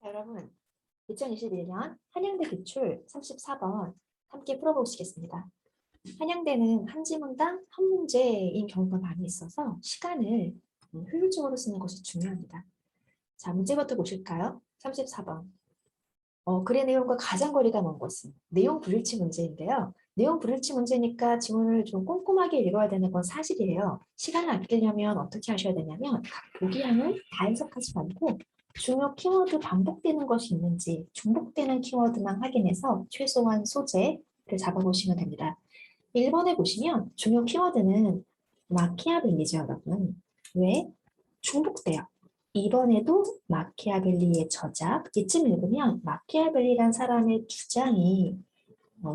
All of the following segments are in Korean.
자, 여러분, 2021년 한양대 기출 34번 함께 풀어보시겠습니다. 한양대는 한 지문당 한 문제인 경우가 많이 있어서 시간을 효율적으로 쓰는 것이 중요합니다. 자, 문제부터 보실까요? 34번. 글의 내용과 가장 거리가 먼 것은 내용 불일치 문제인데요. 내용 불일치 문제니까 지문을 좀 꼼꼼하게 읽어야 되는 건 사실이에요. 시간을 아끼려면 어떻게 하셔야 되냐면 각 보기항을 다 해석하지 말고 중요 키워드 반복되는 것이 있는지 중복되는 키워드만 확인해서 최소한 소재를 잡아보시면 됩니다. 1번에 보시면 중요 키워드는 마키아벨리죠, 여러분. 왜? 중복돼요. 2번에도 마키아벨리의 저작, 이쯤 읽으면 마키아벨리란 사람의 주장이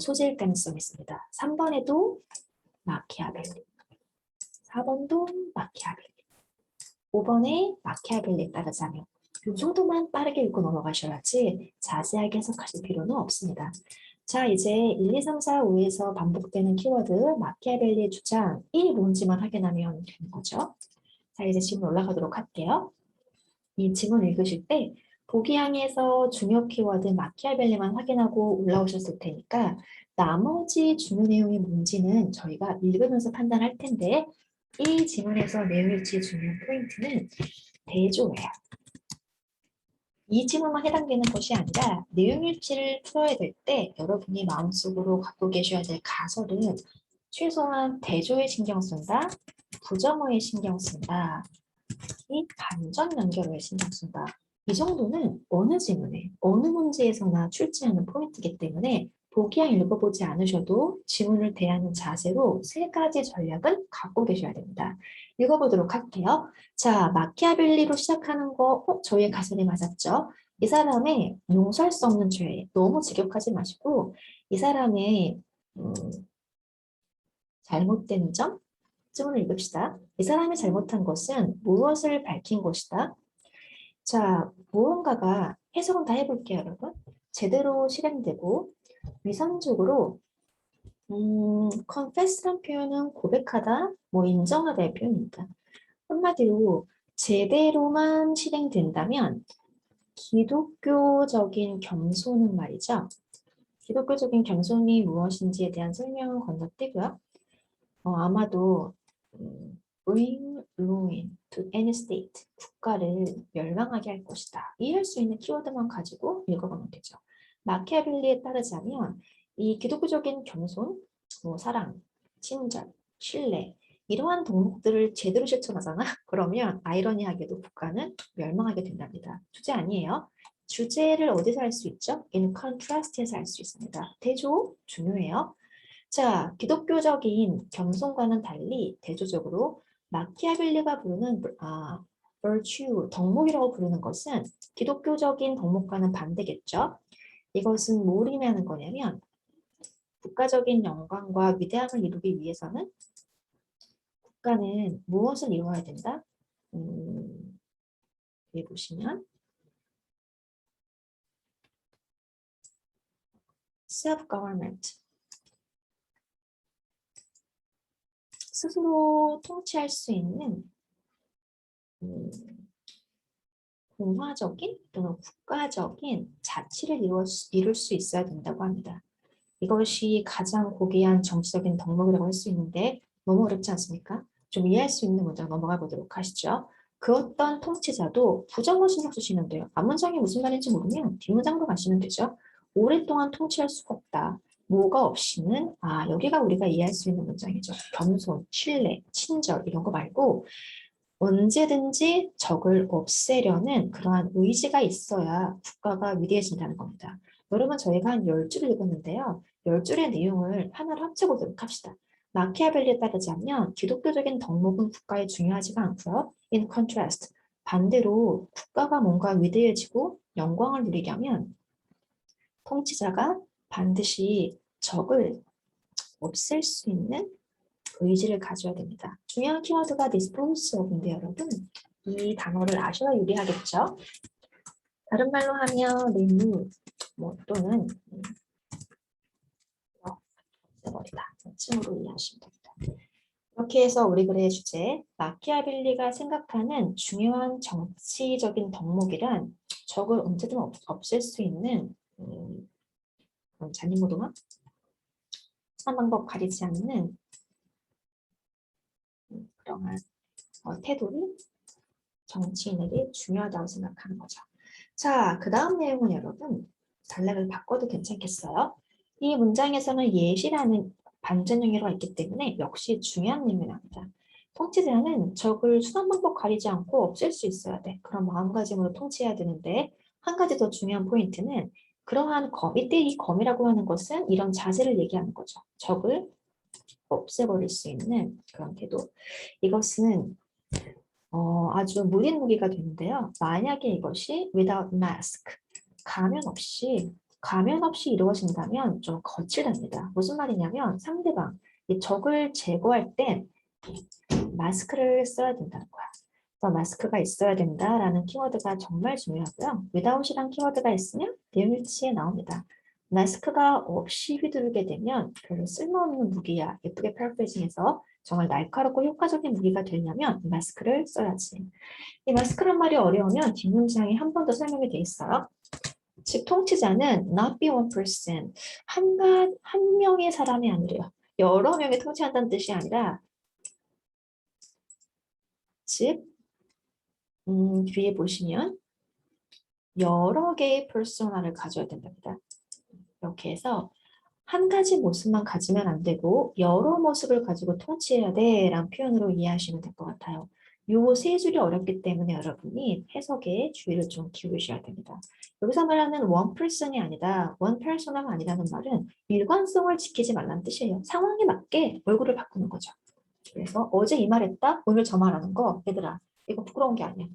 소재일 가능성이 있습니다. 3번에도 마키아벨리, 4번도 마키아벨리, 5번에 마키아벨리에 따르자면 이 정도만 빠르게 읽고 넘어가셔야지 자세하게 해석하실 필요는 없습니다. 자, 이제 1, 2, 3, 4, 5에서 반복되는 키워드 마키아벨리의 주장 1이 뭔지만 확인하면 되는 거죠. 자, 이제 질문 올라가도록 할게요. 이 지문 읽으실 때 보기항에서 중요 키워드 마키아벨리만 확인하고 올라오셨을 테니까 나머지 중요 내용이 뭔지는 저희가 읽으면서 판단할 텐데 이 지문에서 내용일치 중요한 포인트는 대조예요. 이 지문만 해당되는 것이 아니라 내용일치를 풀어야 될 때 여러분이 마음속으로 갖고 계셔야 될 가설은 최소한 대조에 신경 쓴다, 부정어에 신경 쓴다, 이 반전 연결에 신경 쓴다. 이 정도는 어느 지문에, 어느 문제에서나 출제하는 포인트이기 때문에 보기양 읽어보지 않으셔도 지문을 대하는 자세로 세 가지 전략은 갖고 계셔야 됩니다. 읽어보도록 할게요. 자, 마키아벨리로 시작하는 거, 저희의 가설이 맞았죠? 이 사람의 용서할 수 없는 죄, 너무 직역하지 마시고 이 사람의 잘못된 점, 지문을 읽읍시다. 이 사람이 잘못한 것은 무엇을 밝힌 것이다. 자, 무언가가 해석은 다 해볼게요, 여러분. 제대로 실행되고 위선적으로 confess란 표현은 고백하다, 뭐 인정하다의 표현입니다. 한마디로 제대로만 실행된다면 기독교적인 겸손은 말이죠. 기독교적인 겸손이 무엇인지에 대한 설명은 건너뛰고요. 아마도 bring ruin to any state, 국가를 멸망하게 할 것이다. 이해할 수 있는 키워드만 가지고 읽어보면 되죠. 마키아벨리에 따르자면 이 기독교적인 겸손, 사랑, 친절, 신뢰 이러한 덕목들을 제대로 실천하잖아. 그러면 아이러니하게도 국가는 멸망하게 된답니다. 주제 아니에요. 주제를 어디서 할 수 있죠? in contrast에서 할 수 있습니다. 대조 중요해요. 자, 기독교적인 겸손과는 달리 대조적으로 마키아벨리가 부르는 virtue, 덕목이라고 부르는 것은 기독교적인 덕목과는 반대겠죠. 이것은 뭘 의미하는 거냐면 국가적인 영광과 위대함을 이루기 위해서는 국가는 무엇을 이루어야 된다? 여기 보시면 self-government, 스스로 통치할 수 있는 공화적인 또는 국가적인 자치를 이룰 수 있어야 된다고 합니다. 이것이 가장 고귀한 정치적인 덕목이라고 할 수 있는데 너무 어렵지 않습니까? 좀 이해할 수 있는 문장 넘어가 보도록 하시죠. 그 어떤 통치자도 부정어 신경 쓰시면 돼요. 앞문장이 무슨 말인지 모르면 뒷문장으로 가시면 되죠. 오랫동안 통치할 수가 없다. 뭐가 없이는 여기가 우리가 이해할 수 있는 문장이죠. 겸손, 신뢰, 친절 이런 거 말고 언제든지 적을 없애려는 그러한 의지가 있어야 국가가 위대해진다는 겁니다. 여러분 저희가 한 10줄을 읽었는데요. 10줄의 내용을 하나로 합쳐보도록 합시다. 마키아벨리에 따르자면 기독교적인 덕목은 국가에 중요하지가 않고요. In contrast, 반대로 국가가 뭔가 위대해지고 영광을 누리려면 통치자가 반드시 적을 없앨 수 있는 의지를 가져야 됩니다. 중요한 키워드가 dispose of인데 여러분 이 단어를 아셔야 유리하겠죠. 다른 말로 하면 remove 또는 없애버리다. 층으로 이해하시면 됩니다. 이렇게 해서 우리 글의 주제 마키아벨리가 생각하는 중요한 정치적인 덕목이란 적을 언제든 없앨 수 있는 그런 잔인무도나 순한 방법 가리지 않는 그러한 태도를 정치인에게 중요하다고 생각하는 거죠. 자, 그 다음 내용은 여러분 단락을 바꿔도 괜찮겠어요? 이 문장에서는 예시라는 반전 용어가 있기 때문에 역시 중요한 내용이 나옵니다. 통치자는 적을 순한 방법 가리지 않고 없앨 수 있어야 돼. 그런 마음가짐으로 통치해야 되는데 한 가지 더 중요한 포인트는 그러한 검, 이때 이 검이라고 하는 것은 이런 자세를 얘기하는 거죠. 적을 없애버릴 수 있는 그런 태도. 이것은 아주 무딘 무기가 되는데요. 만약에 이것이 without mask, 가면 없이 이루어진다면 좀 거칠답니다. 무슨 말이냐면 상대방, 이 적을 제거할 때 마스크를 써야 된다는 거야. 그래서 마스크가 있어야 된다라는 키워드가 정말 중요하고요. without이란 키워드가 있으면 내용 일치에 나옵니다. 마스크가 없이 휘두르게 되면 별로 쓸모없는 무기야. 예쁘게 패러프레이징해서 정말 날카롭고 효과적인 무기가 되려면 마스크를 써야지. 이 마스크란 말이 어려우면 뒷문장에 한 번 더 설명이 돼 있어요. 즉 통치자는 not be one person, 한 명의 사람이 아니래요. 여러 명이 통치한다는 뜻이 아니라 즉 뒤에 보시면 여러 개의 퍼소나를 가져야 된답니다. 이렇게 해서 한 가지 모습만 가지면 안 되고 여러 모습을 가지고 통치해야 돼 라는 표현으로 이해하시면 될 것 같아요. 요 세 줄이 어렵기 때문에 여러분이 해석에 주의를 좀 기울이셔야 됩니다. 여기서 말하는 one person이 아니다, one persona가 아니라는 말은 일관성을 지키지 말라는 뜻이에요. 상황에 맞게 얼굴을 바꾸는 거죠. 그래서 어제 이 말했다, 오늘 저 말하는 거, 얘들아, 이거 부끄러운 게 아니야.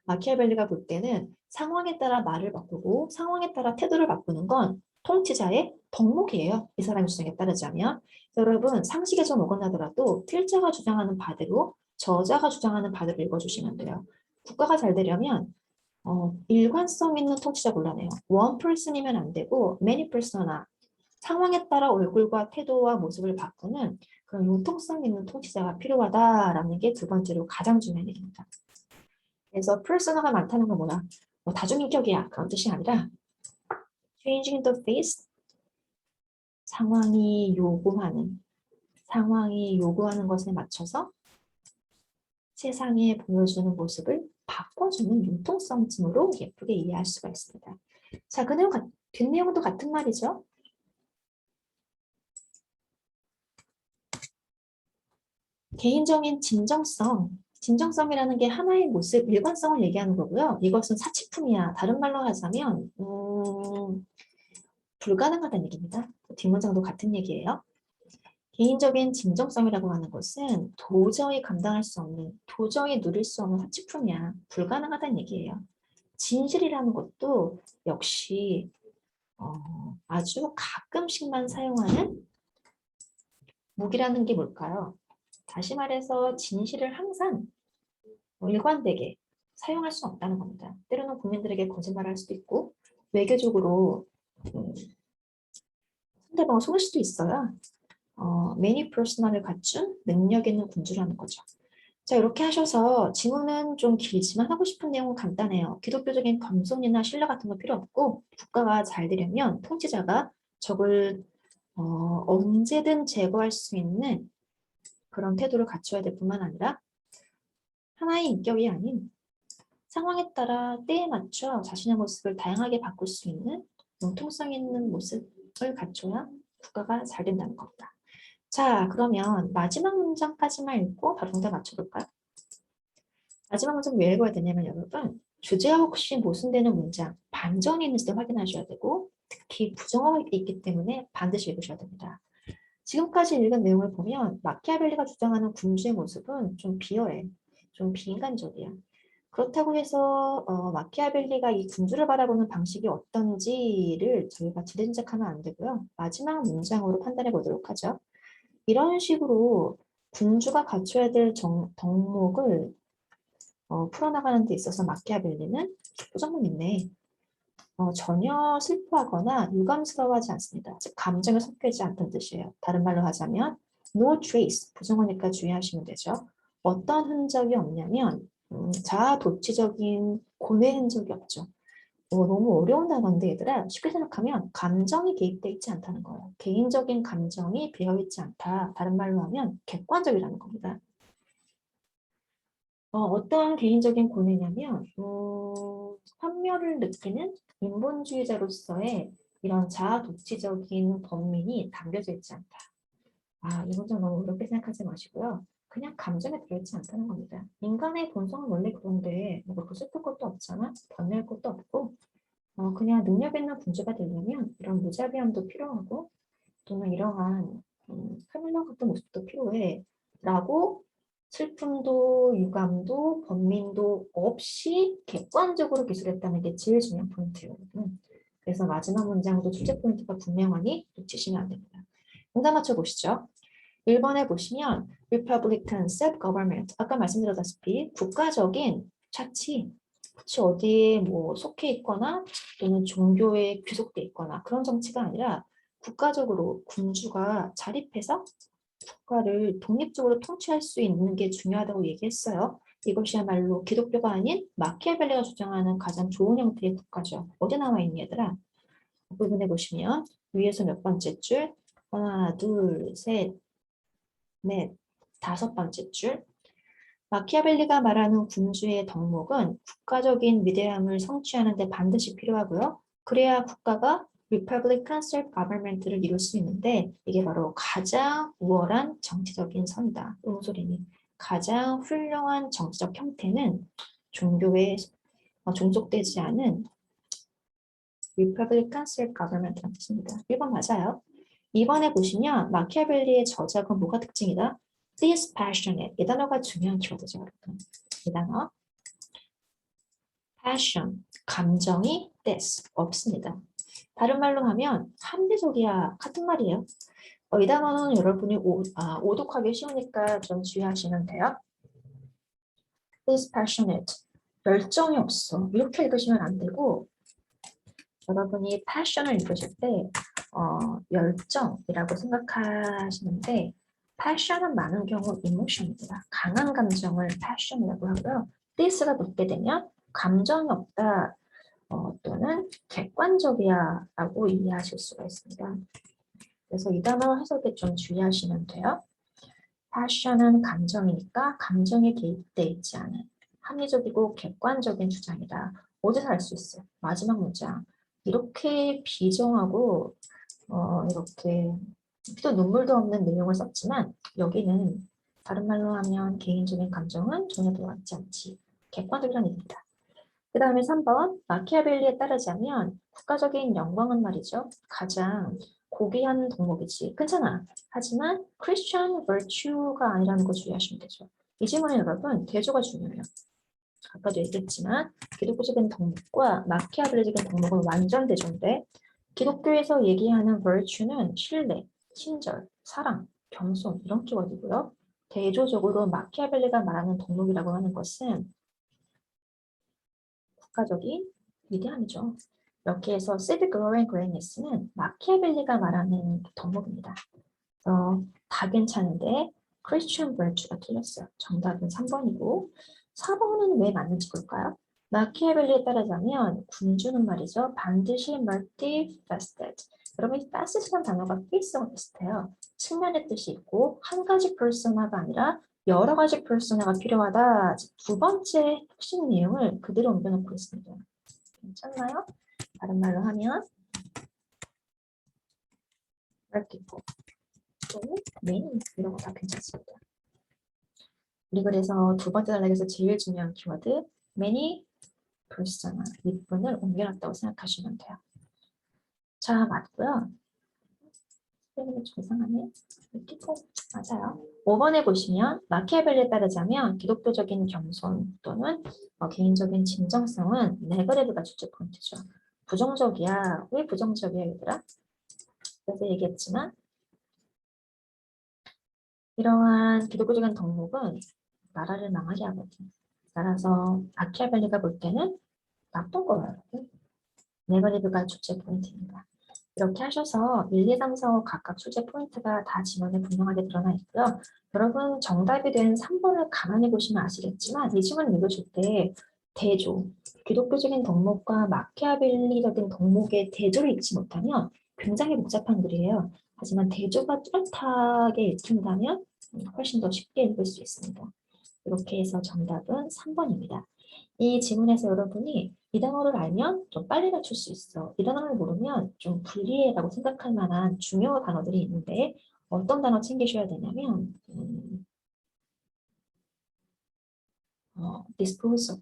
마키아벨리가 볼 때는 상황에 따라 말을 바꾸고 상황에 따라 태도를 바꾸는 건 통치자의 덕목이에요. 이 사람의 주장에 따르자면. 여러분 상식에 좀 어긋나더라도 필자가 주장하는 바대로 저자가 주장하는 바대로 읽어주시면 돼요. 국가가 잘 되려면 일관성 있는 통치자 곤란해요. one person이면 안 되고 many persona, 상황에 따라 얼굴과 태도와 모습을 바꾸는 그런 융통성 있는 통치자가 필요하다라는 게 두 번째로 가장 중요한 얘기입니다. 그래서 퍼스너가 많다는 건 뭐야? 뭐 다중인격이야 그런 뜻이 아니라 changing the face, 상황이 요구하는 것에 맞춰서 세상에 보여주는 모습을 바꿔주는 융통성쯤으로 예쁘게 이해할 수가 있습니다. 자, 그 내용 뒷내용도 같은 말이죠. 개인적인 진정성이라는 게 하나의 모습, 일관성을 얘기하는 거고요. 이것은 사치품이야. 다른 말로 하자면 불가능하다는 얘기입니다. 뒷문장도 같은 얘기예요. 개인적인 진정성이라고 하는 것은 도저히 감당할 수 없는, 도저히 누릴 수 없는 사치품이야. 불가능하다는 얘기예요. 진실이라는 것도 역시 아주 가끔씩만 사용하는 무기라는 게 뭘까요? 다시 말해서 진실을 항상 일관되게 사용할 수 없다는 겁니다. 때로는 국민들에게 거짓말을 할 수도 있고 외교적으로 상대방을 속일 수도 있어야 매니 퍼스널을 갖춘 능력 있는 군주라는 거죠. 자, 이렇게 하셔서 지문은 좀 길지만 하고 싶은 내용은 간단해요. 기독교적인 겸손이나 신뢰 같은 거 필요 없고 국가가 잘 되려면 통치자가 적을 언제든 제거할 수 있는 그런 태도를 갖춰야 될 뿐만 아니라 하나의 인격이 아닌 상황에 따라 때에 맞춰 자신의 모습을 다양하게 바꿀 수 있는 융통성 있는 모습을 갖춰야 국가가 잘 된다는 겁니다. 자, 그러면 마지막 문장까지만 읽고 바로 정답 맞춰볼까요? 마지막 문장 왜 읽어야 되냐면 여러분, 주제와 혹시 모순되는 문장, 반전이 있는지 확인하셔야 되고 특히 부정어가 있기 때문에 반드시 읽으셔야 됩니다. 지금까지 읽은 내용을 보면 마키아벨리가 주장하는 군주의 모습은 좀 비어해, 좀 비인간적이야. 그렇다고 해서 마키아벨리가 이 군주를 바라보는 방식이 어떤지를 저희가 지레짐작하면 안 되고요. 마지막 문장으로 판단해 보도록 하죠. 이런 식으로 군주가 갖춰야 될 덕목을 풀어나가는 데 있어서 마키아벨리는 부정문 있네. 전혀 슬퍼하거나 유감스러워하지 않습니다. 즉 감정이 섞이지 않다는 뜻이에요. 다른 말로 하자면 no trace, 부정어니까 주의하시면 되죠. 어떤 흔적이 없냐면 자아도취적인 고뇌 흔적이 없죠. 너무 어려운 단어인데 얘들아 쉽게 생각하면 감정이 개입돼 있지 않다는 거예요. 개인적인 감정이 배어있지 않다. 다른 말로 하면 객관적이라는 겁니다. 어떤 개인적인 고뇌냐면 환멸을 느끼는 인본주의자로서의 이런 자아 독치적인 번민이 담겨져 있지 않다. 이건 좀 너무 어렵게 생각하지 마시고요. 그냥 감정에 들어있지 않다는 겁니다. 인간의 본성은 원래 그런데 뭐 그렇게 슬플 것도 없잖아. 번뇌할 것도 없고 그냥 능력 있는 군주가 되려면 이런 무자비함도 필요하고 또는 이러한 카멜론 같은 모습도 필요해 라고 슬픔도 유감도 번민도 없이 객관적으로 기술했다는 게 제일 중요한 포인트예요. 그래서 마지막 문장도 출제 포인트가 분명하니 놓치시면 안 됩니다. 응답 맞춰보시죠. 1번에 보시면 Republican self-government 아까 말씀드렸다시피 국가적인 차치 그치 어디에 뭐 속해 있거나 또는 종교에 귀속돼 있거나 그런 정치가 아니라 국가적으로 군주가 자립해서 국가를 독립적으로 통치할 수 있는 게 중요하다고 얘기했어요. 이것이야말로 기독교가 아닌 마키아벨리가 주장하는 가장 좋은 형태의 국가죠. 어디 나와 있니 얘들아? 그 부분에 보시면 위에서 몇 번째 줄? 하나, 둘, 셋, 넷, 다섯 번째 줄. 마키아벨리가 말하는 군주의 덕목은 국가적인 위대함을 성취하는 데 반드시 필요하고요. 그래야 국가가 Republican self-government를 이룰 수 있는데 이게 바로 가장 우월한 정치적인 선이다. 소리니 가장 훌륭한 정치적 형태는 종교에 종속되지 않은 Republican self-government라는 뜻입니다. 1번 맞아요. 2번에 보시면 마키아벨리의 저작은 뭐가 특징이다? dispassionate. 이 단어가 중요한 키워드죠, 여러분. 이 단어. passion. 감정이 this. 없습니다. 다른 말로 하면 합리적이야. 같은 말이에요. 이 단어는 여러분이 오독하기 쉬우니까 좀 주의하시면 돼요. dispassionate. 열정이 없어. 이렇게 읽으시면 안 되고 여러분이 passion을 읽으실 때 열정이라고 생각하시는데 passion은 많은 경우 emotion입니다. 강한 감정을 passion이라고 하고요. this가 붙게 되면 감정이 없다 또는 객관적이야 라고 이해하실 수가 있습니다. 그래서 이 단어 해석에 좀 주의하시면 돼요. passion은 감정이니까 감정에 개입돼 있지 않은 합리적이고 객관적인 주장이다. 어디서 알 수 있어요? 마지막 문장. 이렇게 비정하고 이렇게 피도 눈물도 없는 내용을 썼지만 여기는 다른 말로 하면 개인적인 감정은 전혀 들어가지 않지. 객관적이라는 얘기입니다. 그 다음에 3번 마키아벨리에 따르자면 국가적인 영광은 말이죠. 가장 고귀한 덕목이지. 괜찮아. 하지만 Christian virtue가 아니라는 거 주의하시면 되죠. 이 질문에 여러분 대조가 중요해요. 아까도 얘기했지만 기독교적인 덕목과 마키아벨리적인 덕목은 완전 대조인데 기독교에서 얘기하는 virtue는 신뢰, 친절, 사랑, 겸손 이런 키워드고요. 대조적으로 마키아벨리가 말하는 덕목이라고 하는 것은 국가적인 위대함이죠. 이렇게 해서 civic glory and greatness는 마키아벨리가 말하는 덕목입니다. 다 괜찮은데 Christian virtue가 틀렸어요. 정답은 3번이고 4번은 왜 맞는지 볼까요? 마키아벨리에 따르자면 군주는 말이죠. 반드시 multifaceted. 여러분 이 facet이라는 단어가 필성과 비슷해요. 측면의 뜻이 있고 한 가지 퍼소나가 아니라 여러 가지 퍼소나가 필요하다. 두 번째 핵심 내용을 그대로 옮겨놓고 있습니다. 괜찮나요? 다른 말로 하면 multiple 또는 many 이런 거 다 괜찮습니다. 우리 그래서 두 번째 단락에서 제일 중요한 키워드 many persona 윗분을 옮겨놨다고 생각하시면 돼요. 자, 맞고요. 스펠링이 좀 이상하네. 맞아요. 5번에 보시면 마키아벨리에 따르자면 기독교적인 겸손 또는 개인적인 진정성은 네거티브가 주체 포인트죠. 부정적이야. 왜 부정적이야 얘들아? 그래서 얘기했지만 이러한 기독교적인 덕목은 나라를 망하게 하거든요. 따라서 마키아벨리가 볼 때는 나쁜 거예요. 네거티브가 주체 포인트입니다. 이렇게 하셔서 1, 2, 3, 4, 5 각각 출제 포인트가 다 지문에 분명하게 드러나 있고요. 여러분 정답이 된 3번을 가만히 보시면 아시겠지만 이 질문을 읽으실 때 대조. 기독교적인 덕목과 마키아벨리적인 덕목의 대조를 읽지 못하면 굉장히 복잡한 글이에요. 하지만 대조가 뚜렷하게 읽힌다면 훨씬 더 쉽게 읽을 수 있습니다. 이렇게 해서 정답은 3번입니다. 이 지문에서 여러분이 이 단어를 알면 좀 빨리 맞출 수 있어. 이 단어를 모르면 좀 불리해라고 생각할 만한 중요한 단어들이 있는데 어떤 단어 챙기셔야 되냐면 dispose.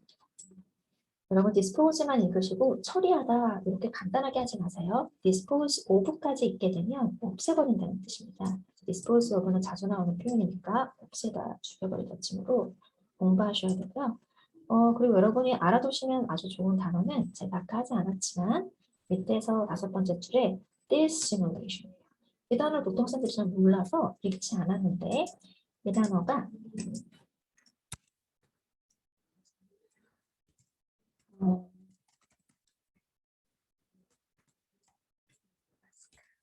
여러분 dispose만 읽으시고 처리하다 이렇게 간단하게 하지 마세요. dispose of까지 읽게 되면 없애버린다는 뜻입니다. dispose of는 자주 나오는 표현이니까 없애다, 죽여버리다 쯤으로 공부하셔야 되고요. 그리고 여러분이 알아두시면 아주 좋은 단어는 제가 아까 하지 않았지만 밑에서 5번째 줄에 this simulation이에요. 이 단어를 보통 사람들이 잘 몰라서 읽지 않았는데 이 단어가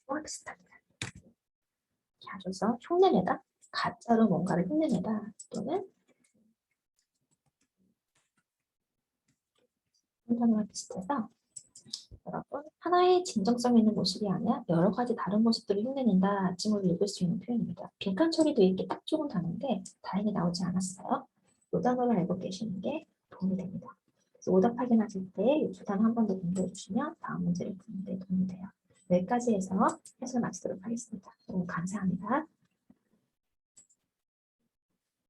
왁스타입니다. 하셔서 흉내내다, 가짜로 뭔가를 흉내내다 또는 단어와 비슷해서 여러분 하나의 진정성 있는 모습이 아니라 여러 가지 다른 모습들을 흉내낸다 쯤으로 읽을 수 있는 표현입니다. 빈칸 처리도 읽기 딱 좋은 단어인데 다행히 나오지 않았어요. 이 단어를 알고 계시는 게 도움이 됩니다. 그래서 오답 확인하실 때 이 두 단어 한 번 더 공부해 주시면 다음 문제를 푸는 데 도움이 돼요. 여기까지 해서 해설 마치도록 하겠습니다. 너무 감사합니다.